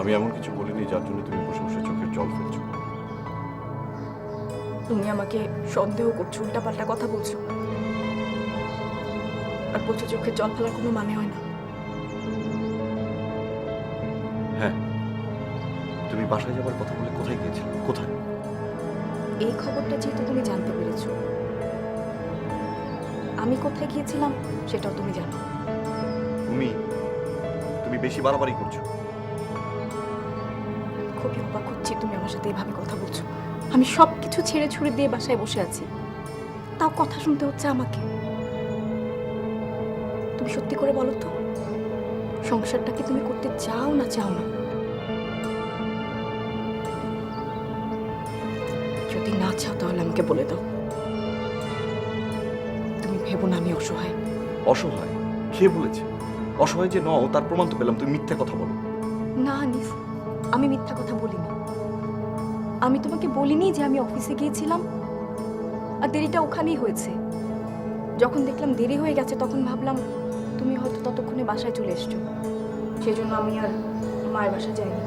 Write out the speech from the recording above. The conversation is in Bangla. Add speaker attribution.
Speaker 1: আমি এমন কিছু বলিনি যার জন্য তুমি বসে বসে চোখের জল ফেলছো।
Speaker 2: তুমি আমাকে সন্দেহ করছো, উল্টাপাল্টা কথা বলছো, আর বলছো চোখের জল ফেলার কোনো মানে হয় না।
Speaker 1: হ্যাঁ, তুমি বাসায় যাবার কথা বলে কোথায় গিয়েছিলে? কোথায়?
Speaker 2: এই খবরটা যেহেতু তুমি জানতে পেরেছো, আমি কোথায় গিয়েছিলাম সেটাও তুমি জানো।
Speaker 1: তুমি বেশি বাড়াবাড়ি করছো।
Speaker 2: খুবই অবাক হচ্ছি তুমি আমার সাথে এভাবে কথা বলছো। আমি সব কিছু ছেড়ে ছুড়ে দিয়ে বাসায় বসে আছি, তাও কথা শুনতে হচ্ছে আমাকে। তুমি সত্যি করে বলো তো, সংসারটাকে তুমি করতে চাও না চাও না? যদি না চাও তাহলে আমাকে বলে দাও। তুমি ভেবো না আমি অসহায়।
Speaker 1: অসহায়? কে বলেছে? অসহায় যে নও তার প্রমাণ তো পেলাম, তুমি মিথ্যা কথা বলো।
Speaker 2: না আনিস, আমি মিথ্যা কথা বলিনি। আমি তোমাকে বলিনি যে আমি অফিসে গিয়েছিলাম আর দেরিটা ওখানেই হয়েছে। যখন দেখলাম দেরি হয়ে গেছে তখন ভাবলাম তুমি হয়তো ততক্ষণে বাসায় চলে এসছো, সেজন্য আমি আর মায়ের বাসায় যাইনি।